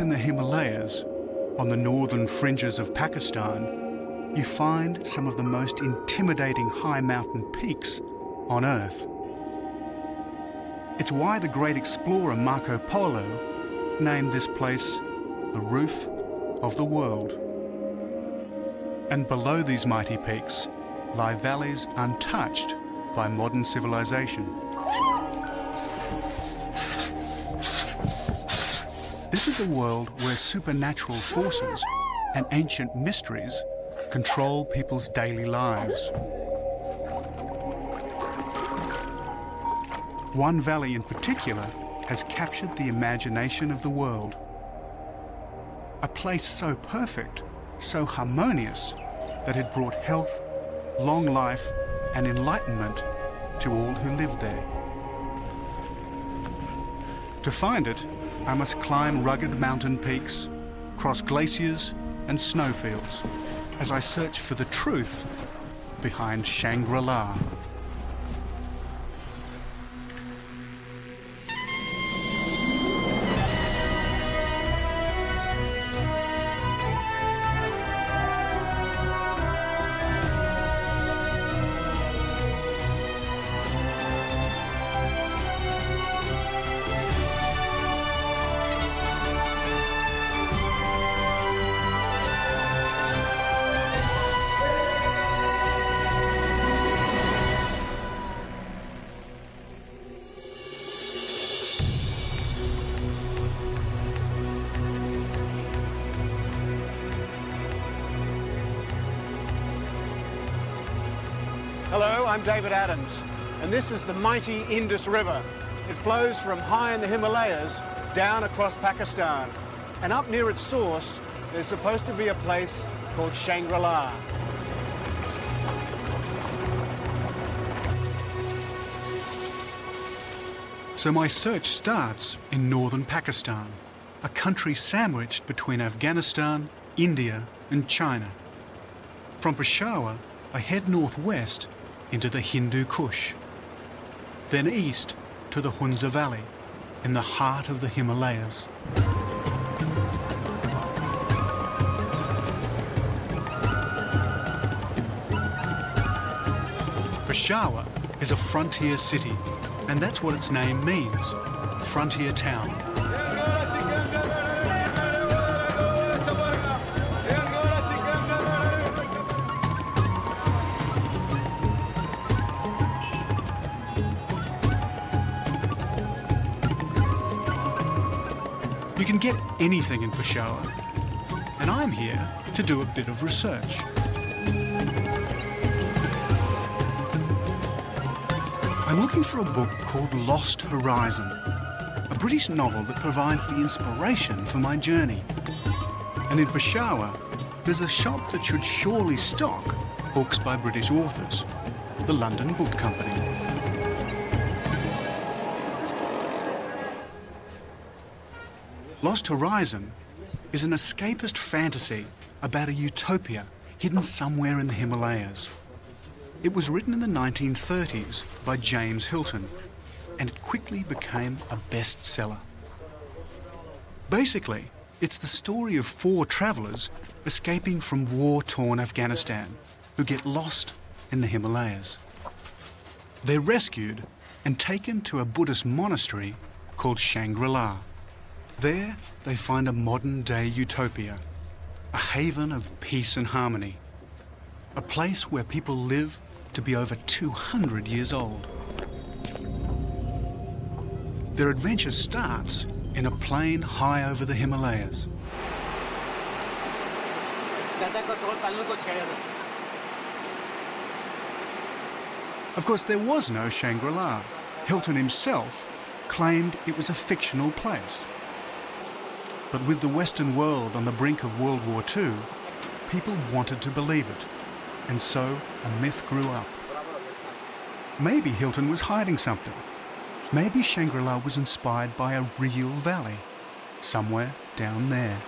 in the Himalayas, on the northern fringes of Pakistan, you find some of the most intimidating high mountain peaks on Earth. It's why the great explorer Marco Polo named this place the roof of the world. And below these mighty peaks lie valleys untouched by modern civilization. This is a world where supernatural forces and ancient mysteries control people's daily lives. One valley in particular has captured the imagination of the world. A place so perfect, so harmonious, that it brought health, long life, and enlightenment to all who lived there. To find it, I must climb rugged mountain peaks, cross glaciers and snowfields, as I search for the truth behind Shangri-La. Hello, I'm David Adams, and this is the mighty Indus River. It flows from high in the Himalayas down across Pakistan. And up near its source, there's supposed to be a place called Shangri-La. So my search starts in northern Pakistan, a country sandwiched between Afghanistan, India and China. From Peshawar, I head northwest into the Hindu Kush, then east to the Hunza Valley, in the heart of the Himalayas. Peshawar is a frontier city, and that's what its name means, frontier town. You can get anything in Peshawar, and I'm here to do a bit of research. I'm looking for a book called Lost Horizon, a British novel that provides the inspiration for my journey. And in Peshawar, there's a shop that should surely stock books by British authors, the London Book Company. Lost Horizon is an escapist fantasy about a utopia hidden somewhere in the Himalayas. It was written in the 1930s by James Hilton, and it quickly became a bestseller. Basically, it's the story of 4 travellers escaping from war-torn Afghanistan who get lost in the Himalayas. They're rescued and taken to a Buddhist monastery called Shangri-La. There, they find a modern-day utopia, a haven of peace and harmony, a place where people live to be over 200 years old. Their adventure starts in a plain high over the Himalayas. Of course, there was no Shangri-La. Hilton himself claimed it was a fictional place. But with the Western world on the brink of World War II, people wanted to believe it, and so a myth grew up. Maybe Hilton was hiding something. Maybe Shangri-La was inspired by a real valley, somewhere down there.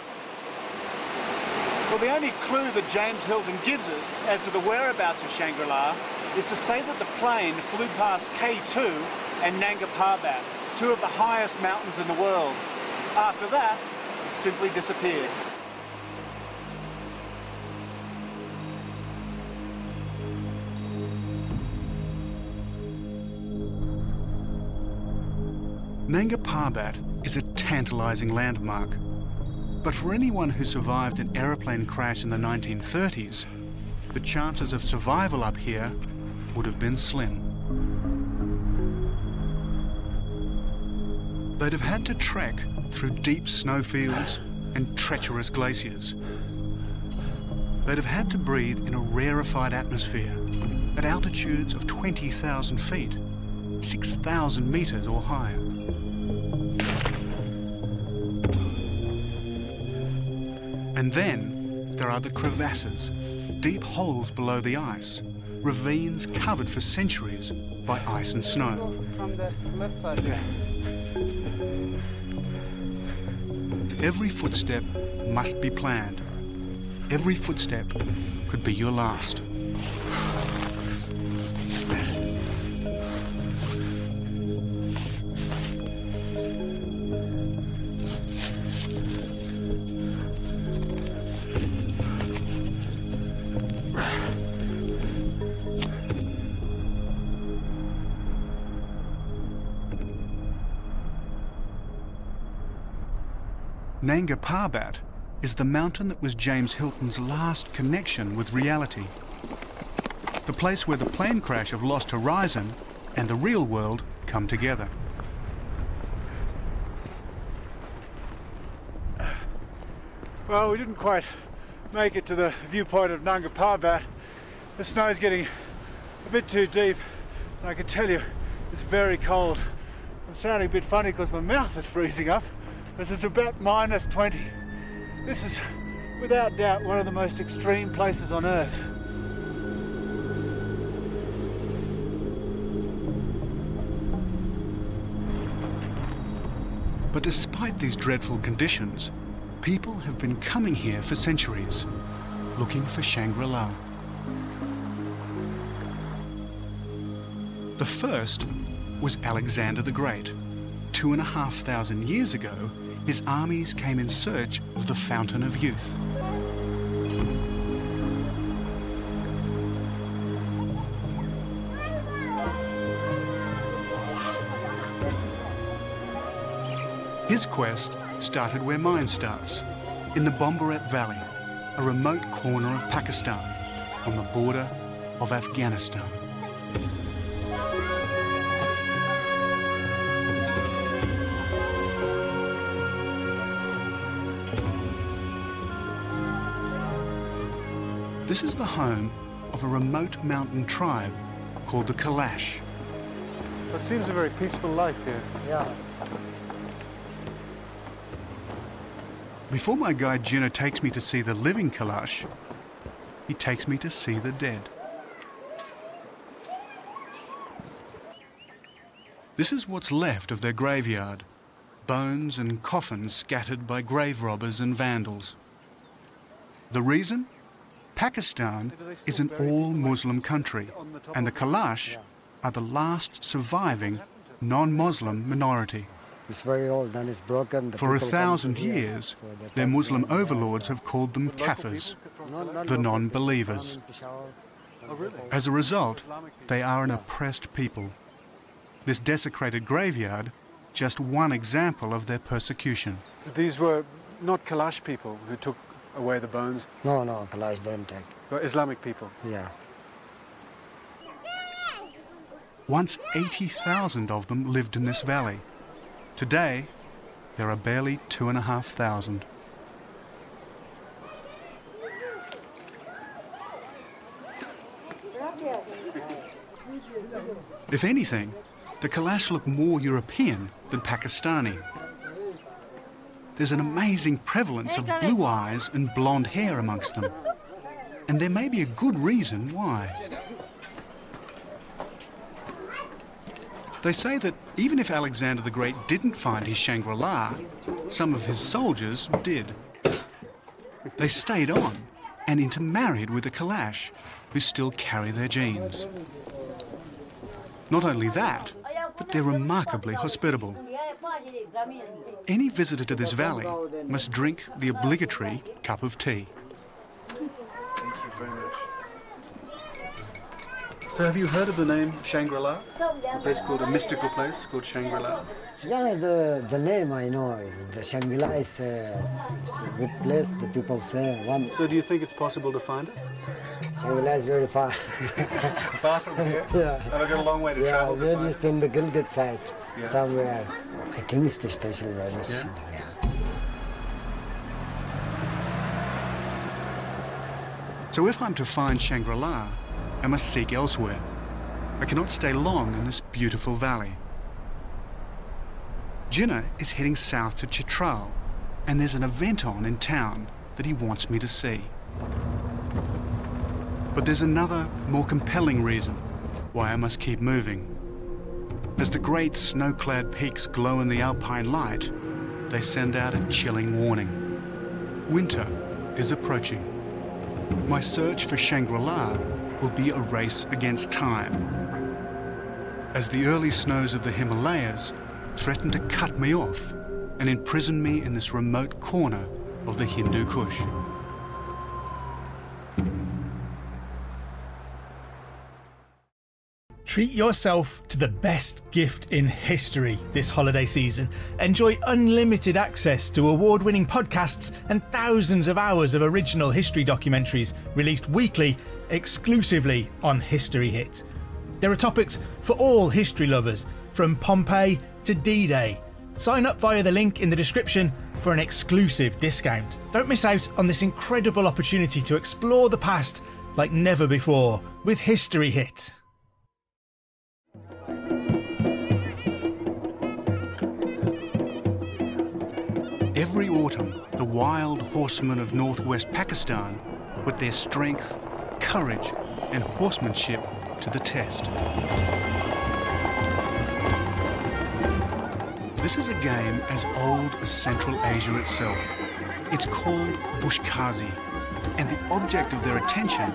Well, the only clue that James Hilton gives us as to the whereabouts of Shangri-La is to say that the plane flew past K2 and Nanga Parbat, 2 of the highest mountains in the world. After that, had simply disappeared. Nanga Parbat is a tantalising landmark. But for anyone who survived an aeroplane crash in the 1930s, the chances of survival up here would have been slim. They'd have had to trek through deep snowfields and treacherous glaciers. They'd have had to breathe in a rarefied atmosphere at altitudes of 20,000 feet, 6,000 metres or higher. And then there are the crevasses, deep holes below the ice, ravines covered for centuries by ice and snow. From the left side. Yeah. Every footstep must be planned. Every footstep could be your last. Nanga Parbat is the mountain that was James Hilton's last connection with reality. The place where the plane crash of Lost Horizon and the real world come together. Well, we didn't quite make it to the viewpoint of Nanga Parbat. The snow's getting a bit too deep, and I can tell you it's very cold. I'm sounding a bit funny because my mouth is freezing up. This is about -20. This is, without doubt, one of the most extreme places on Earth. But despite these dreadful conditions, people have been coming here for centuries, looking for Shangri-La. The first was Alexander the Great. 2,500 years ago, his armies came in search of the Fountain of Youth. His quest started where mine starts, in the Bombaret Valley, a remote corner of Pakistan, on the border of Afghanistan. This is the home of a remote mountain tribe called the Kalash. It seems a very peaceful life here. Yeah. Before my guide Gina takes me to see the living Kalash, he takes me to see the dead. This is what's left of their graveyard, bones and coffins scattered by grave robbers and vandals. The reason? Pakistan is an all-Muslim country, and the Kalash are the last surviving non-Muslim minority. It's very old and it's broken. For 1,000 years, their Muslim overlords have called them Kafirs, the non-believers. As a result, they are an oppressed people. This desecrated graveyard, just one example of their persecution. These were not Kalash people who took away the bones? No, Kalash don't take. But Islamic people? Yeah. Once 80,000 of them lived in this valley. Today, there are barely 2,500. If anything, the Kalash look more European than Pakistani. There's an amazing prevalence of blue eyes and blonde hair amongst them. And there may be a good reason why. They say that even if Alexander the Great didn't find his Shangri-La, some of his soldiers did. They stayed on and intermarried with the Kalash, who still carry their genes. Not only that, but they're remarkably hospitable. Any visitor to this valley must drink the obligatory cup of tea. Thank you very much. So have you heard of the name Shangri-La? A place called, a mystical place called Shangri-La? Yeah, the name I know. The Shangri-La is a good place, the people say. So do you think it's possible to find it? Shangri-La is very far. Far from here? Yeah. Have I got a long way to travel? Yeah, maybe it's in the Gilgit side, Yeah. somewhere. I think it's the special valley. Yeah? Yeah. So if I'm to find Shangri-La, I must seek elsewhere. I cannot stay long in this beautiful valley. Jinnah is heading south to Chitral, and there's an event on in town that he wants me to see. But there's another, more compelling reason why I must keep moving. As the great snow-clad peaks glow in the alpine light, they send out a chilling warning. Winter is approaching. My search for Shangri-La will be a race against time, as the early snows of the Himalayas threaten to cut me off and imprison me in this remote corner of the Hindu Kush. Treat yourself to the best gift in history this holiday season. Enjoy unlimited access to award-winning podcasts and thousands of hours of original history documentaries released weekly exclusively on History Hit. There are topics for all history lovers, from Pompeii to D-Day. Sign up via the link in the description for an exclusive discount. Don't miss out on this incredible opportunity to explore the past like never before with History Hit. Every autumn, the wild horsemen of northwest Pakistan put their strength, courage, and horsemanship to the test. This is a game as old as Central Asia itself. It's called Bushkazi, and the object of their attention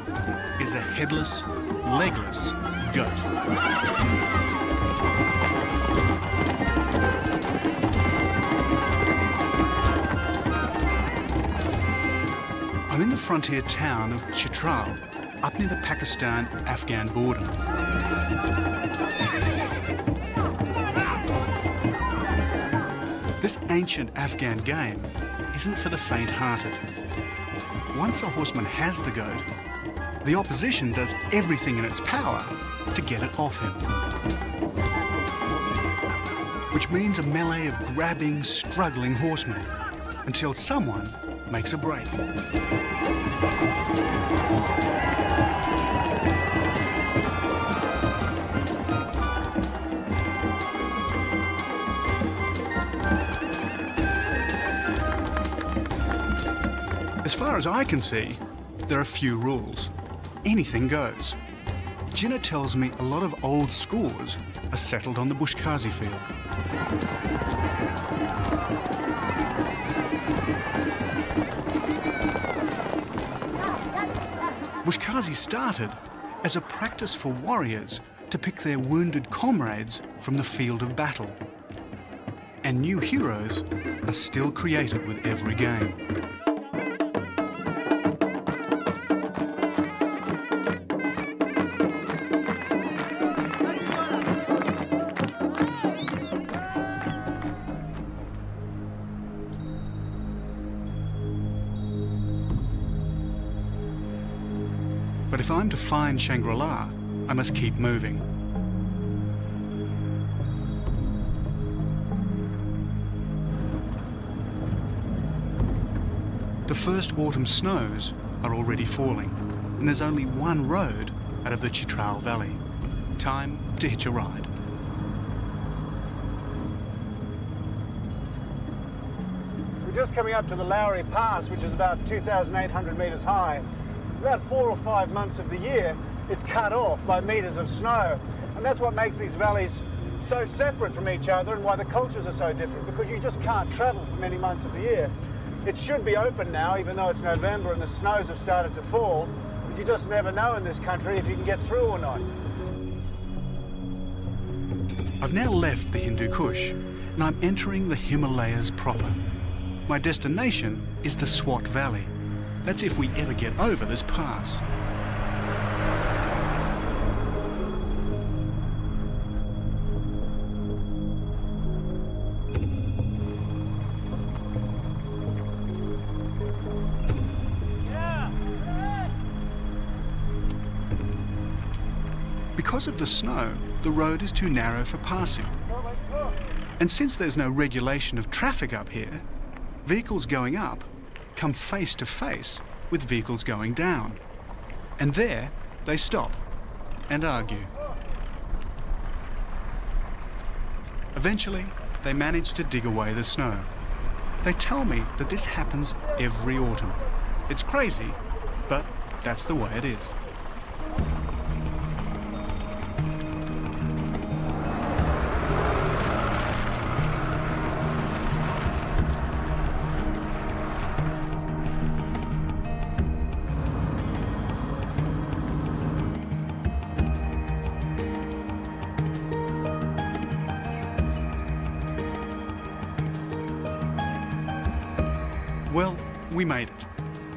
is a headless, legless goat. I'm in the frontier town of Chitral, up near the Pakistan-Afghan border. This ancient Afghan game isn't for the faint-hearted. Once a horseman has the goat, the opposition does everything in its power to get it off him. Which means a melee of grabbing, struggling horsemen, until someone makes a break. As far as I can see, there are few rules. Anything goes. Jinnah tells me a lot of old scores are settled on the Bushkazi field. Bushkazi started as a practice for warriors to pick their wounded comrades from the field of battle. And new heroes are still created with every game. But if I'm to find Shangri-La, I must keep moving. The first autumn snows are already falling, and there's only one road out of the Chitral Valley. Time to hitch a ride. We're just coming up to the Lowry Pass, which is about 2,800 metres high. About 4 or 5 months of the year, it's cut off by metres of snow. And that's what makes these valleys so separate from each other and why the cultures are so different, because you just can't travel for many months of the year. It should be open now, even though it's November and the snows have started to fall. But you just never know in this country if you can get through or not. I've now left the Hindu Kush and I'm entering the Himalayas proper. My destination is the Swat Valley. That's if we ever get over this pass. Because of the snow, the road is too narrow for passing. And since there's no regulation of traffic up here, vehicles going up come face to face with vehicles going down. And there they stop and argue. Eventually, they manage to dig away the snow. They tell me that this happens every autumn. It's crazy, but that's the way it is. Well, we made it,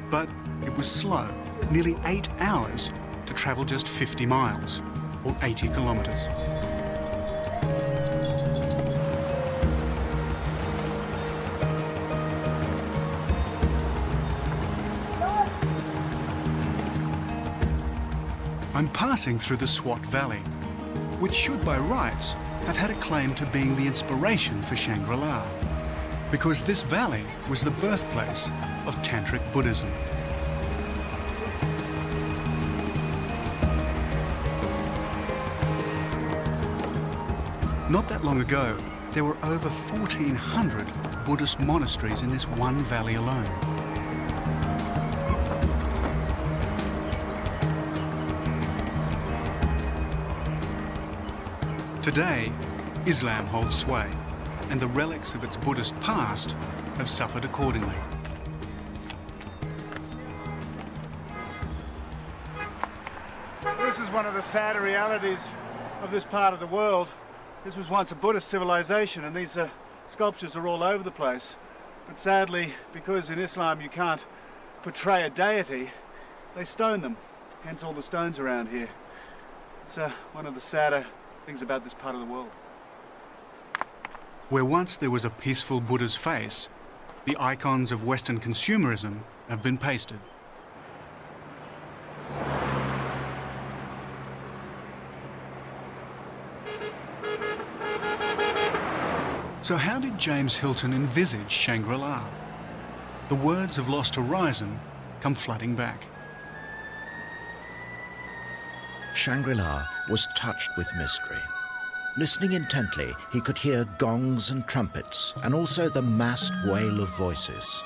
but it was slow, nearly 8 hours to travel just 50 miles, or 80 kilometres. I'm passing through the Swat Valley, which should by rights have had a claim to being the inspiration for Shangri-La, because this valley was the birthplace of Tantric Buddhism. Not that long ago, there were over 1,400 Buddhist monasteries in this one valley alone. Today, Islam holds sway, and the relics of its Buddhist past have suffered accordingly. This is one of the sadder realities of this part of the world. This was once a Buddhist civilization, and these sculptures are all over the place. But sadly, because in Islam you can't portray a deity, they stone them, hence all the stones around here. It's one of the sadder things about this part of the world. Where once there was a peaceful Buddha's face, the icons of Western consumerism have been pasted. So how did James Hilton envisage Shangri-La? The words of Lost Horizon come flooding back. Shangri-La was touched with mystery. Listening intently, he could hear gongs and trumpets, and also the massed wail of voices.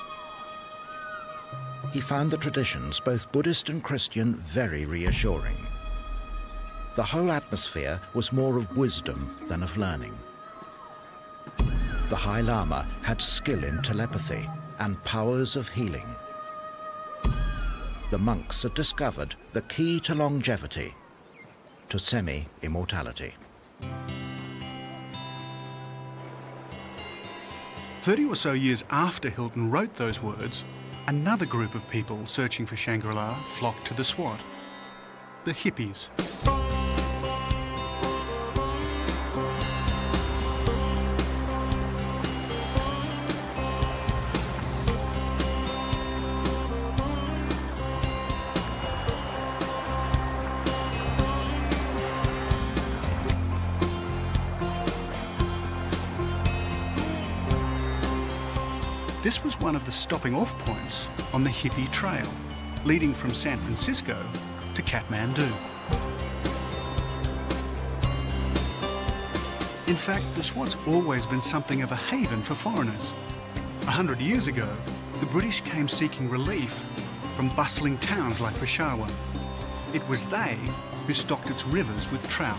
He found the traditions, both Buddhist and Christian, very reassuring. The whole atmosphere was more of wisdom than of learning. The High Lama had skill in telepathy and powers of healing. The monks had discovered the key to longevity, to semi-immortality. 30 or so years after Hilton wrote those words, another group of people searching for Shangri-La flocked to the Swat, the hippies. This was one of the stopping off points on the hippie trail, leading from San Francisco to Kathmandu. In fact, the Swat's always been something of a haven for foreigners. 100 years ago, the British came seeking relief from bustling towns like Peshawar. It was they who stocked its rivers with trout.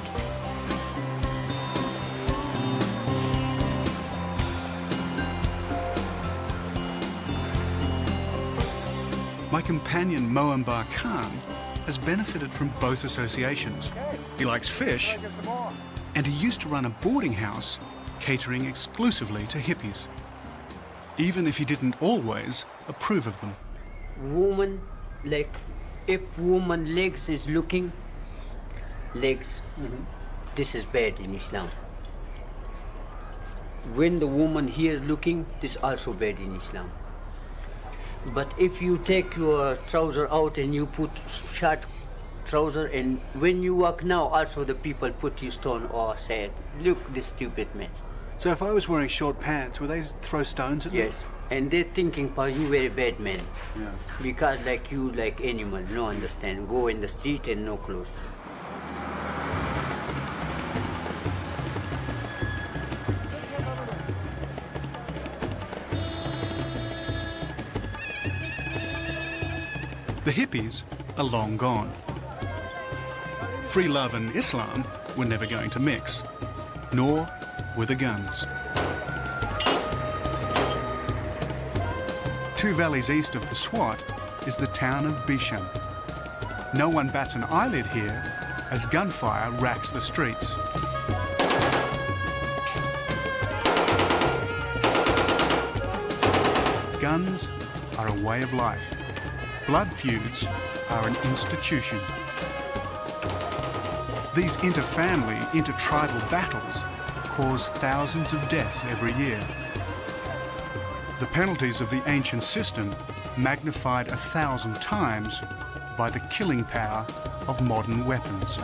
My companion Moambar Khan has benefited from both associations. He likes fish, and he used to run a boarding house catering exclusively to hippies, even if he didn't always approve of them. Woman, like, if woman legs is looking, legs, this is bad in Islam. When the woman here looking, this is also bad in Islam. But if you take your trouser out and you put short trouser, and when you walk now, also the people put you stone or say, look, this stupid man. So if I was wearing short pants, would they throw stones at me? Yes, and they're thinking, "Pa, you very bad man." Yeah. Because like you, like animal, no understand. Go in the street and no clothes. The hippies are long gone. Free love and Islam were never going to mix, nor were the guns. 2 valleys east of the Swat is the town of Bishan. No one bats an eyelid here as gunfire racks the streets. Guns are a way of life. Blood feuds are an institution. These inter-family, inter-tribal battles cause thousands of deaths every year. The penalties of the ancient system magnified 1,000 times by the killing power of modern weapons.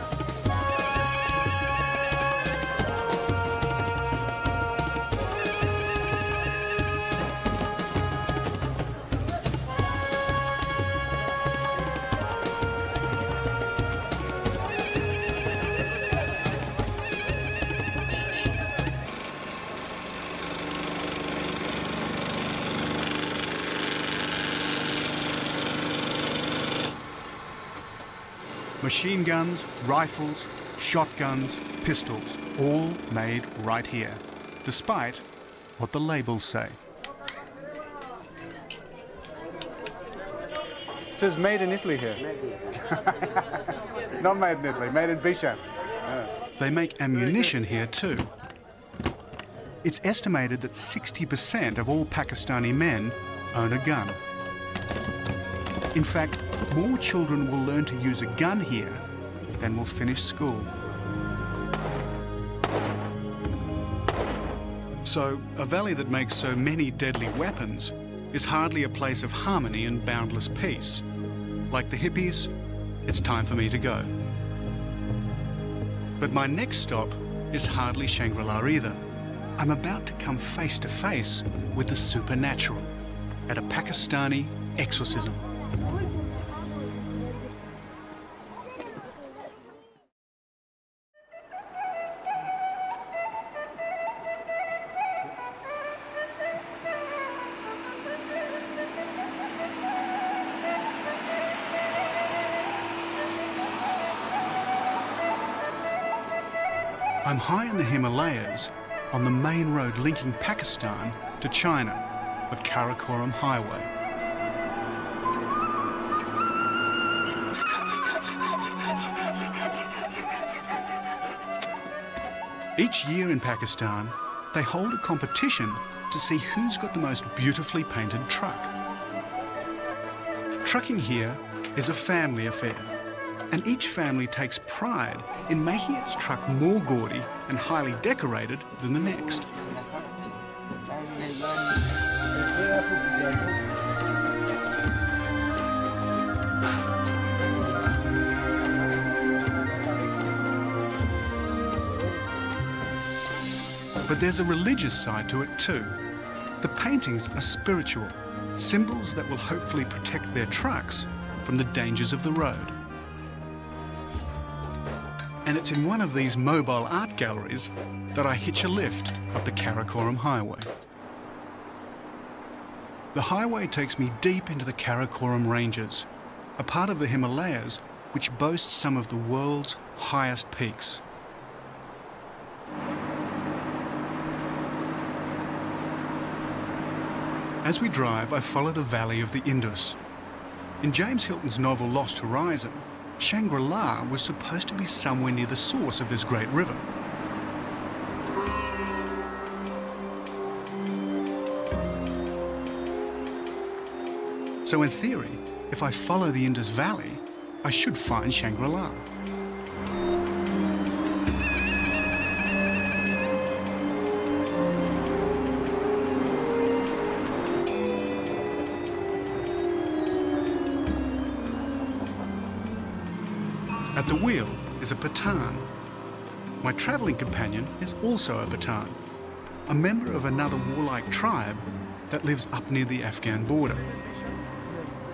Machine guns, rifles, shotguns, pistols, all made right here, despite what the labels say. It says made in Italy here. Not made in Italy, made in Bishan. They make ammunition here too. It's estimated that 60% of all Pakistani men own a gun. In fact, more children will learn to use a gun here than will finish school. So, a valley that makes so many deadly weapons is hardly a place of harmony and boundless peace. Like the hippies, it's time for me to go. But my next stop is hardly Shangri-La either. I'm about to come face to face with the supernatural at a Pakistani exorcism. I'm high in the Himalayas on the main road linking Pakistan to China, the Karakoram Highway. Each year in Pakistan, they hold a competition to see who's got the most beautifully painted truck. Trucking here is a family affair, and each family takes pride in making its truck more gaudy and highly decorated than the next. But there's a religious side to it too. The paintings are spiritual, symbols that will hopefully protect their trucks from the dangers of the road. And it's in one of these mobile art galleries that I hitch a lift up the Karakoram Highway. The highway takes me deep into the Karakoram Ranges, a part of the Himalayas which boasts some of the world's highest peaks. As we drive, I follow the valley of the Indus. In James Hilton's novel Lost Horizon, Shangri-La was supposed to be somewhere near the source of this great river. So in theory, if I follow the Indus Valley, I should find Shangri-La. At the wheel is a Pathan. My travelling companion is also a Pathan, a member of another warlike tribe that lives up near the Afghan border.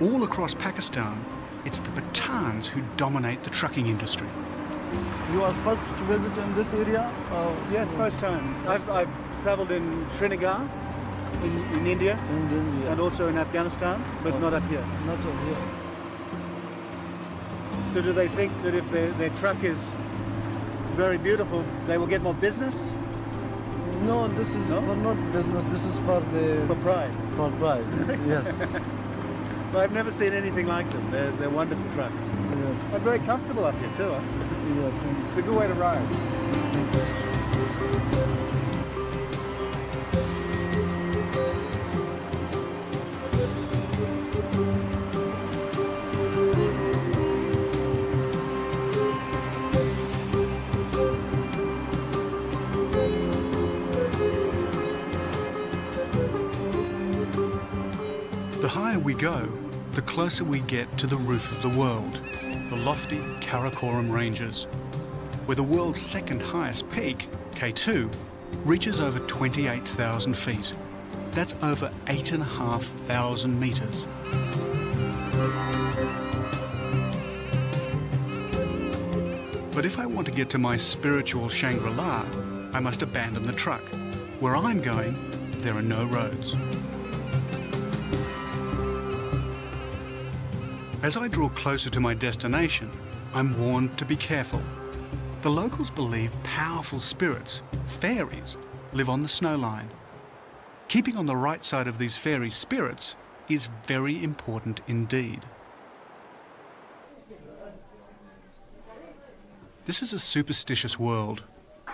All across Pakistan, it's the Pathans who dominate the trucking industry. You are first to visit in this area? Yes, first time. I've travelled in Srinagar, in India, and also in Afghanistan, but not up here. Not up here. So do they think that if their truck is very beautiful, they will get more business? No, this is for not business. This is for pride. For pride. Yes. But I've never seen anything like them. They're wonderful trucks. Yeah. And very comfortable up here too. Huh? Yeah, thanks. It's a good way to ride. The higher we go, the closer we get to the roof of the world, the lofty Karakoram Ranges, where the world's second highest peak, K2, reaches over 28,000 feet. That's over 8,500 metres. But if I want to get to my spiritual Shangri-La, I must abandon the truck. Where I'm going, there are no roads. As I draw closer to my destination, I'm warned to be careful. The locals believe powerful spirits, fairies, live on the snowline. Keeping on the right side of these fairy spirits is very important indeed. This is a superstitious world.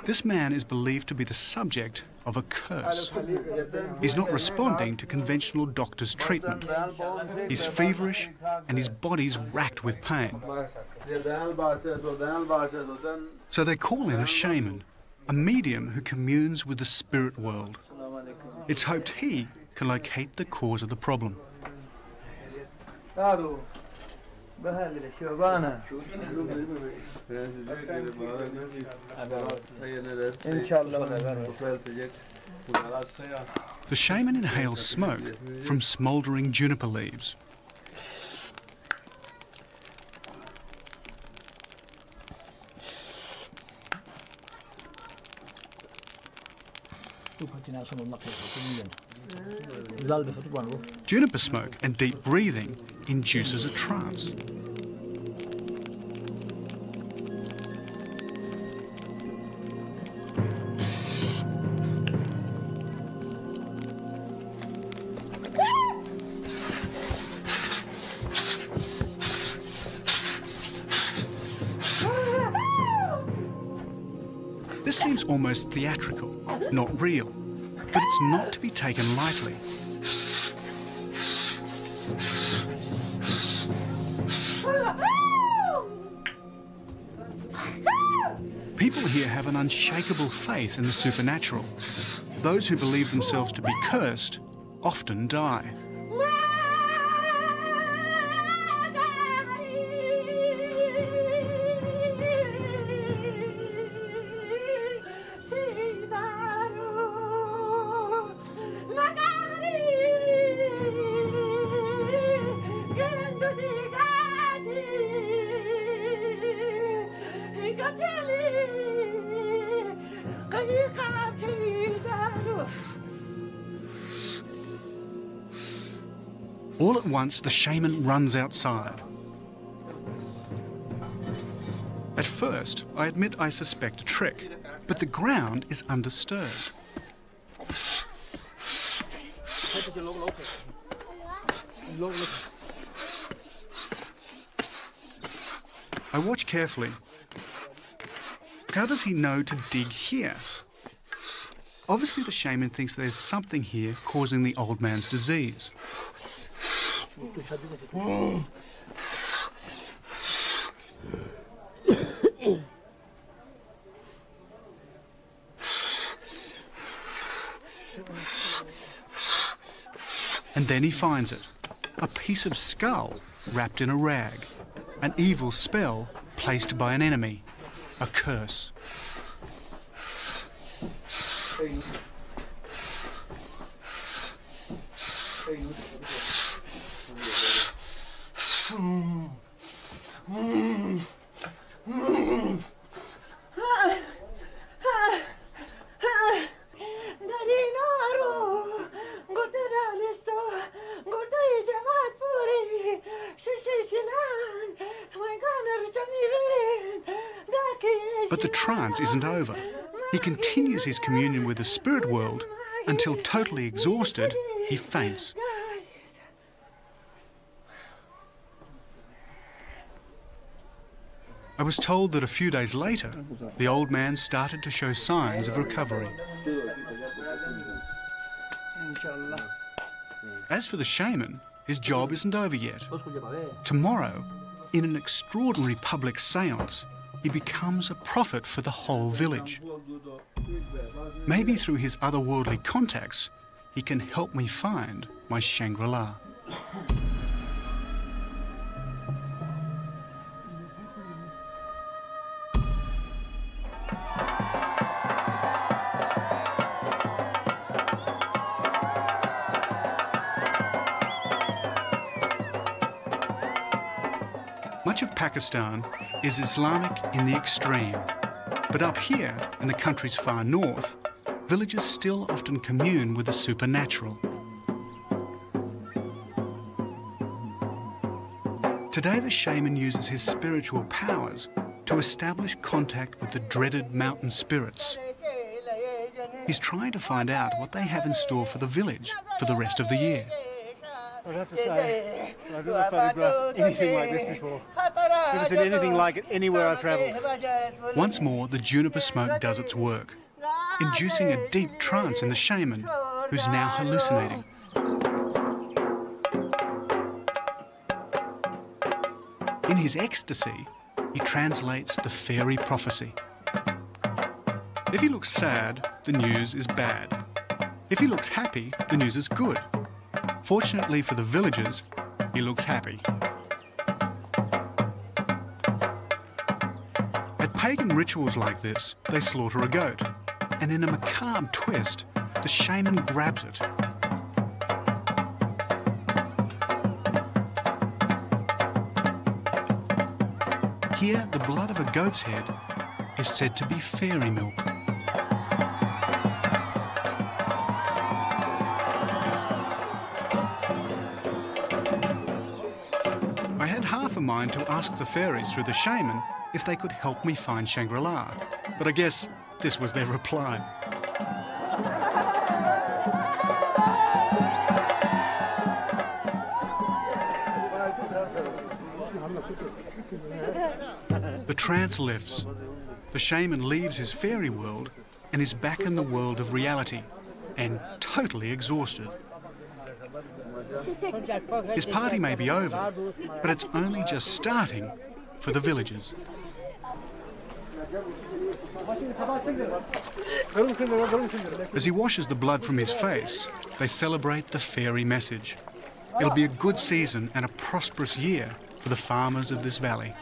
This man is believed to be the subject of a curse. He's not responding to conventional doctor's treatment. He's feverish and his body's racked with pain. So they call in a shaman, a medium who communes with the spirit world. It's hoped he can locate the cause of the problem. The shaman inhales smoke from smouldering juniper leaves. Juniper smoke and deep breathing induces a trance. This seems almost theatrical, not real, but it's not to be taken lightly. People here have an unshakable faith in the supernatural. Those who believe themselves to be cursed often die. All at once, the shaman runs outside. At first, I admit I suspect a trick, but the ground is undisturbed. I watch carefully. How does he know to dig here? Obviously, the shaman thinks there's something here causing the old man's disease. And then he finds it, a piece of skull wrapped in a rag, an evil spell placed by an enemy, a curse. But the trance isn't over. He continues his communion with the spirit world until, totally exhausted, he faints. I was told that a few days later, the old man started to show signs of recovery. As for the shaman, his job isn't over yet. Tomorrow, in an extraordinary public séance, he becomes a prophet for the whole village. Maybe through his otherworldly contacts, he can help me find my Shangri-La. Much of Pakistan is Islamic in the extreme, but up here, in the country's far north, villagers still often commune with the supernatural. Today the shaman uses his spiritual powers to establish contact with the dreaded mountain spirits. He's trying to find out what they have in store for the village for the rest of the year. I'd have to say, I've never photographed anything like this before. Never seen anything like it anywhere I've travelled. Once more, the juniper smoke does its work, inducing a deep trance in the shaman, who's now hallucinating. In his ecstasy, he translates the fairy prophecy. If he looks sad, the news is bad. If he looks happy, the news is good. Fortunately for the villagers, he looks happy. At pagan rituals like this, they slaughter a goat, and in a macabre twist, the shaman grabs it. Here, the blood of a goat's head is said to be fairy milk. I had half a mind to ask the fairies through the shaman if they could help me find Shangri-La, but I guess this was their reply. The trance lifts. The shaman leaves his fairy world and is back in the world of reality, and totally exhausted. His party may be over, but it's only just starting for the villagers. As he washes the blood from his face, they celebrate the fairy message. It'll be a good season and a prosperous year for the farmers of this valley.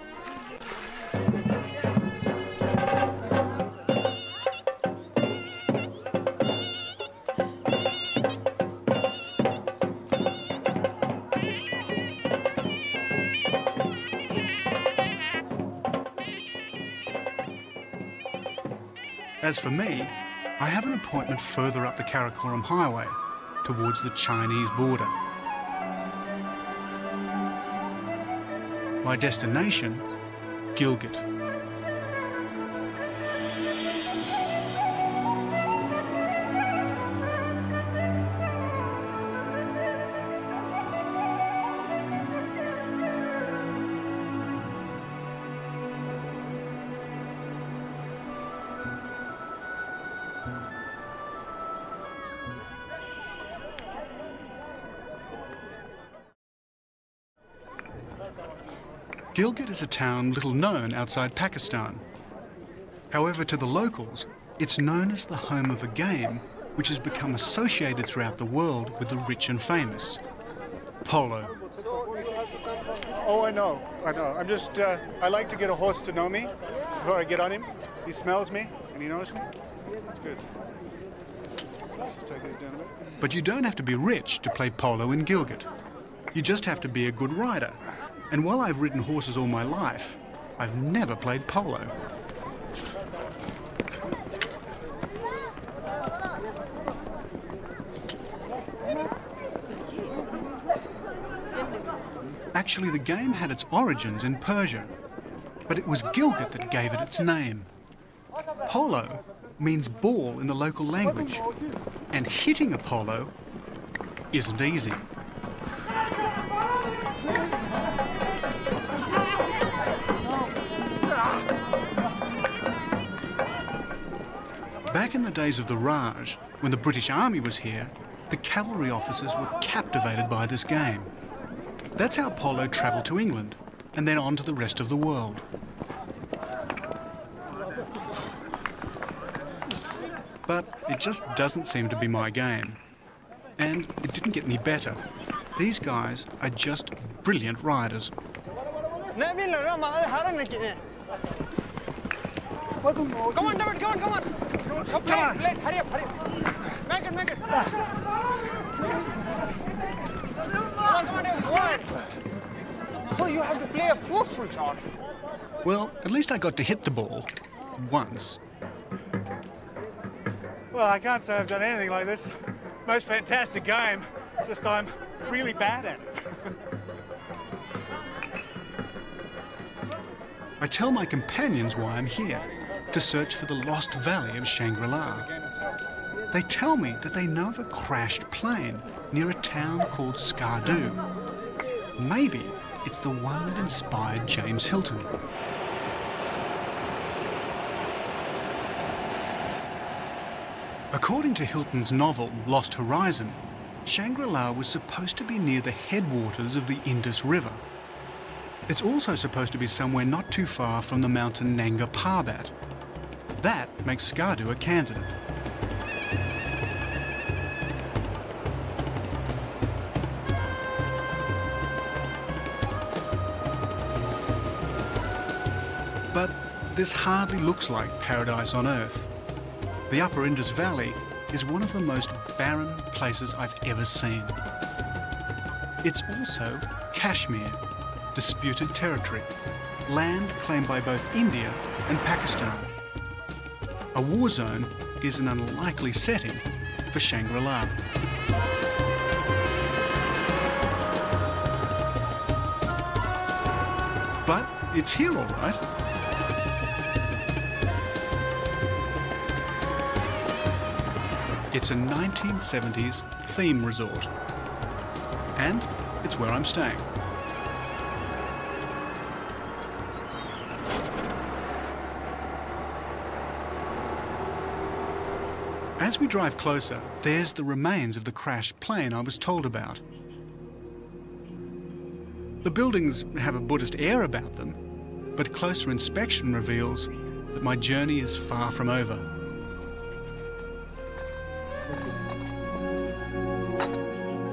As for me, I have an appointment further up the Karakoram Highway, towards the Chinese border. My destination, Gilgit. Gilgit is a town little known outside Pakistan. However, to the locals, it's known as the home of a game which has become associated throughout the world with the rich and famous. Polo. Oh, I know. I'm just, I like to get a horse to know me before I get on him. He smells me and he knows me. That's good. Let's just take these down a bit. But you don't have to be rich to play polo in Gilgit. You just have to be a good rider. And while I've ridden horses all my life, I've never played polo. Actually, the game had its origins in Persia, but it was Gilgit that gave it its name. Polo means ball in the local language, and hitting a polo isn't easy. Back in the days of the Raj, when the British Army was here, the cavalry officers were captivated by this game. That's how polo travelled to England, and then on to the rest of the world. But it just doesn't seem to be my game. And it didn't get any better. These guys are just brilliant riders. Come on, David, come on. Stop playing, hurry up. Make it. Come on, David, go on. So you have to play a forceful shot. Well, at least I got to hit the ball. Once. Well, I can't say I've done anything like this. Most fantastic game, just I'm really bad at it. I tell my companions why I'm here, to search for the lost valley of Shangri-La. They tell me that they know of a crashed plane near a town called Skardu. Maybe it's the one that inspired James Hilton. According to Hilton's novel Lost Horizon, Shangri-La was supposed to be near the headwaters of the Indus River. It's also supposed to be somewhere not too far from the mountain Nanga Parbat. That makes Skardu a candidate. But this hardly looks like paradise on Earth. The Upper Indus Valley is one of the most barren places I've ever seen. It's also Kashmir, disputed territory, land claimed by both India and Pakistan. A war zone is an unlikely setting for Shangri-La. But it's here all right. It's a 1970s theme resort. And it's where I'm staying. As we drive closer, there's the remains of the crashed plane I was told about. The buildings have a Buddhist air about them, but closer inspection reveals that my journey is far from over.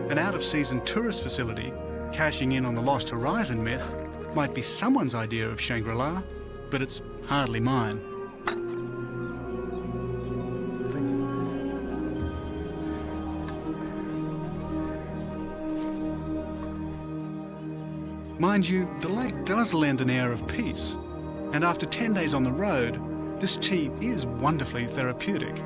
An out-of-season tourist facility, cashing in on the Lost Horizon myth, might be someone's idea of Shangri-La, but it's hardly mine. Mind you, the lake does lend an air of peace, and after 10 days on the road, this tea is wonderfully therapeutic.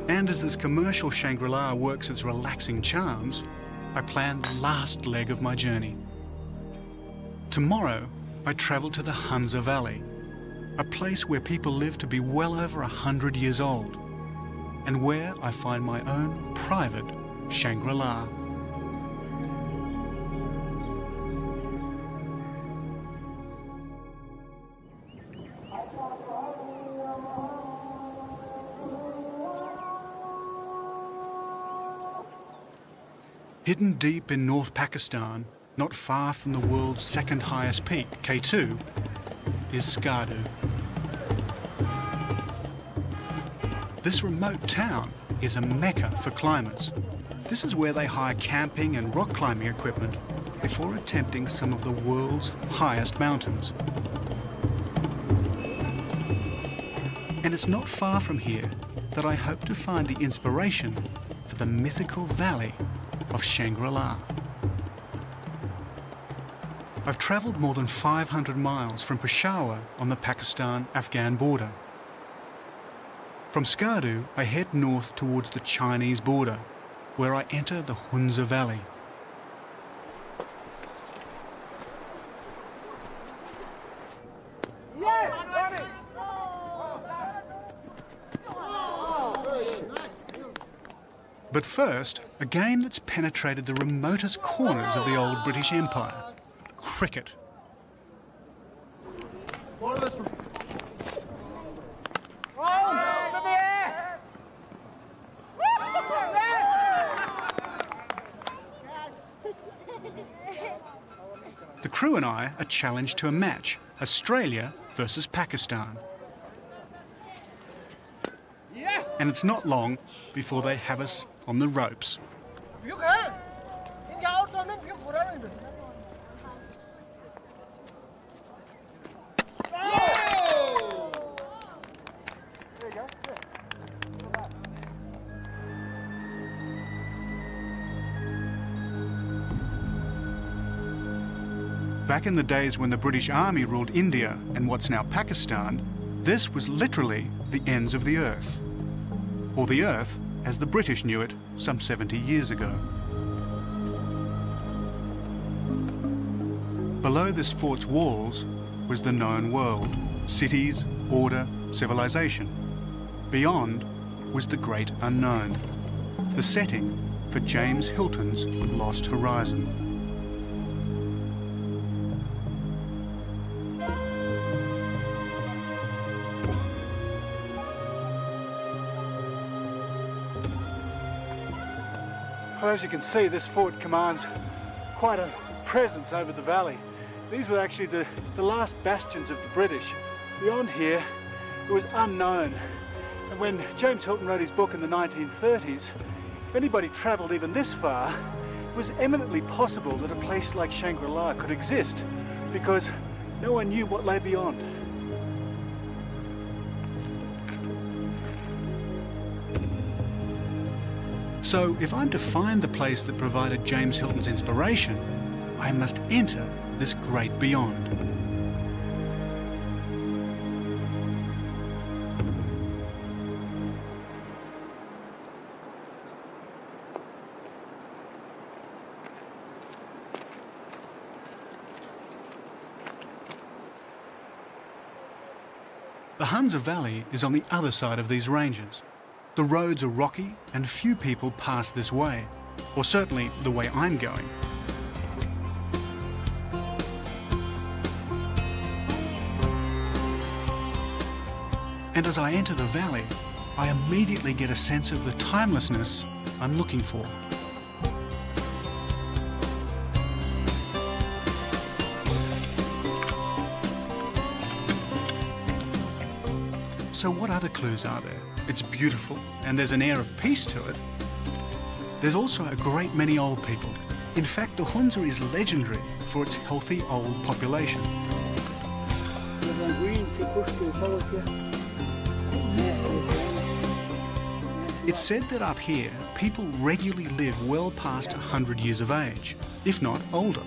And as this commercial Shangri-La works its relaxing charms, I plan the last leg of my journey. Tomorrow, I travel to the Hunza Valley, a place where people live to be well over 100 years old, and where I find my own private Shangri-La. Hidden deep in North Pakistan not far from the world's second highest peak, K2, is Skardu. This remote town is a mecca for climbers. This is where they hire camping and rock climbing equipment before attempting some of the world's highest mountains. And it's not far from here that I hope to find the inspiration for the mythical valley of Shangri-La. I've travelled more than 500 miles from Peshawar on the Pakistan-Afghan border. From Skardu, I head north towards the Chinese border, where I enter the Hunza Valley. But first, a game that's penetrated the remotest corners of the old British Empire: cricket. The crew and I are challenged to a match: Australia versus Pakistan. And it's not long before they have us on the ropes. Back in the days when the British Army ruled India and what's now Pakistan, this was literally the ends of the earth. Or the earth as the British knew it some 70 years ago. Below this fort's walls was the known world: cities, order, civilization. Beyond was the great unknown, the setting for James Hilton's Lost Horizon. Well, as you can see, this fort commands quite a presence over the valley. These were actually the last bastions of the British. Beyond here, it was unknown. And when James Hilton wrote his book in the 1930s, if anybody travelled even this far, it was eminently possible that a place like Shangri-La could exist, because no one knew what lay beyond. So if I'm to find the place that provided James Hilton's inspiration, I must enter this great beyond. The Hunza Valley is on the other side of these ranges. The roads are rocky and few people pass this way, or certainly the way I'm going. And as I enter the valley, I immediately get a sense of the timelessness I'm looking for. So what other clues are there? It's beautiful and there's an air of peace to it. There's also a great many old people. In fact, the Hunza is legendary for its healthy old population. It's said that up here, people regularly live well past 100 years of age, if not older.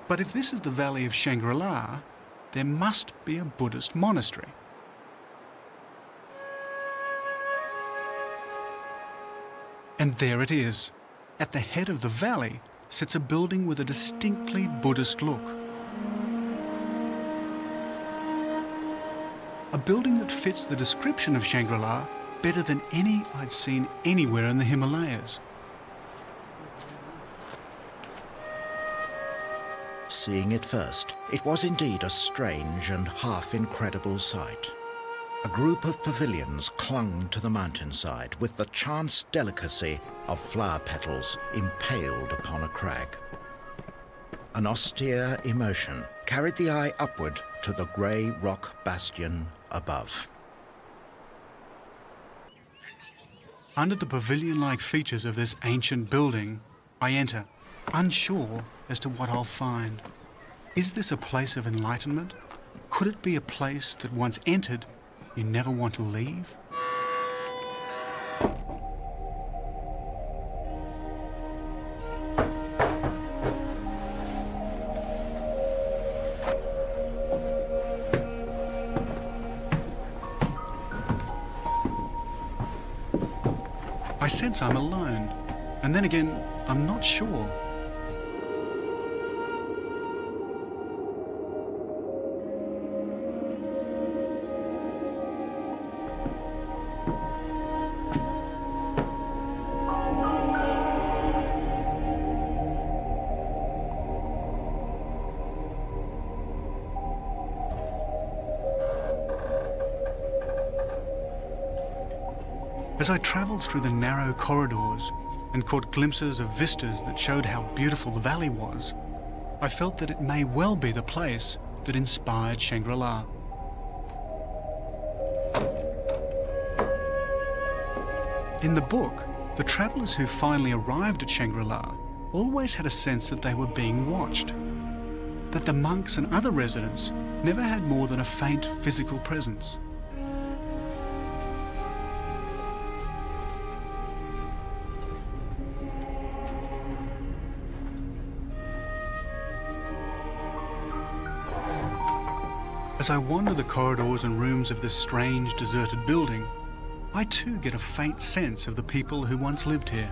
But if this is the Valley of Shangri-La, there must be a Buddhist monastery. And there it is. At the head of the valley sits a building with a distinctly Buddhist look. A building that fits the description of Shangri-La better than any I'd seen anywhere in the Himalayas. Seeing it first, it was indeed a strange and half-incredible sight. A group of pavilions clung to the mountainside with the chance delicacy of flower petals impaled upon a crag. An austere emotion carried the eye upward to the grey rock bastion above. Under the pavilion-like features of this ancient building, I enter, unsure as to what I'll find. Is this a place of enlightenment? Could it be a place that once entered, you never want to leave? I sense I'm alone, and then again, I'm not sure. As I travelled through the narrow corridors and caught glimpses of vistas that showed how beautiful the valley was, I felt that it may well be the place that inspired Shangri-La. In the book, the travellers who finally arrived at Shangri-La always had a sense that they were being watched, that the monks and other residents never had more than a faint physical presence. As I wander the corridors and rooms of this strange, deserted building, I too get a faint sense of the people who once lived here.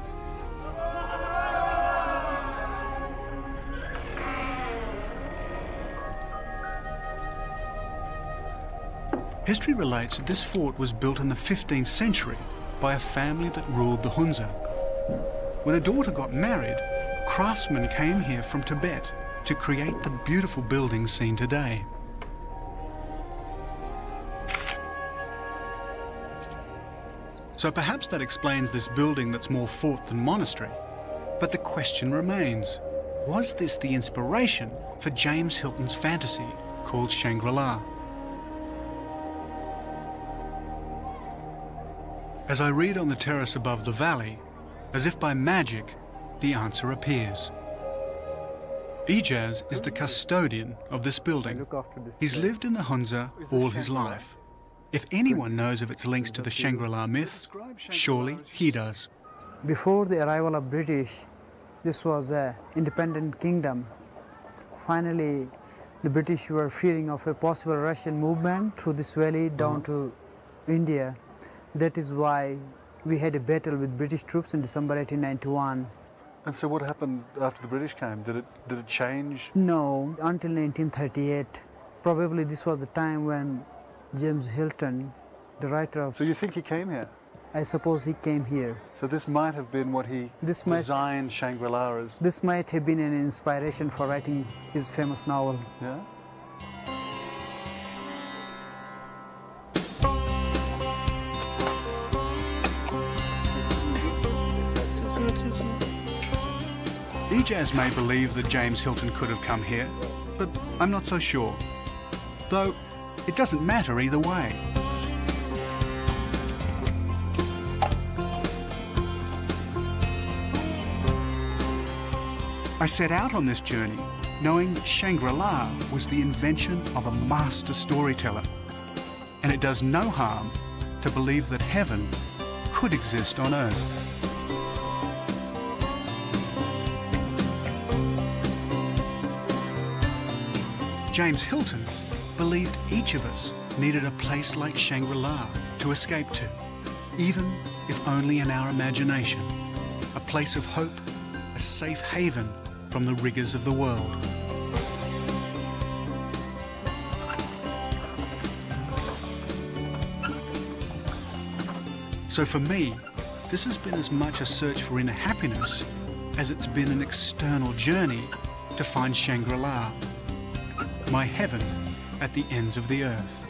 History relates that this fort was built in the 15th century by a family that ruled the Hunza. When a daughter got married, craftsmen came here from Tibet to create the beautiful building seen today. So perhaps that explains this building that's more fort than monastery. But the question remains, was this the inspiration for James Hilton's fantasy called Shangri-La? As I read on the terrace above the valley, as if by magic, the answer appears. Ijaz is the custodian of this building. He's lived in the Hunza all his life. If anyone knows of its links to the Shangri-La myth, surely he does. Before the arrival of British, this was an independent kingdom. Finally, the British were fearing of a possible Russian movement through this valley down to India. That is why we had a battle with British troops in December 1891. And so what happened after the British came? Did it change? No, until 1938. Probably this was the time when James Hilton, the writer of... So you think he came here? I suppose he came here. So this might have been what he designed Shangri-La as? This might have been an inspiration for writing his famous novel. Yeah? Ijaz may believe that James Hilton could have come here, but I'm not so sure. Though, it doesn't matter either way. I set out on this journey knowing that Shangri-La was the invention of a master storyteller, and it does no harm to believe that heaven could exist on earth. James Hilton believed each of us needed a place like Shangri-La to escape to, even if only in our imagination, a place of hope, a safe haven from the rigours of the world. So for me, this has been as much a search for inner happiness as it's been an external journey to find Shangri-La, my heaven at the ends of the earth.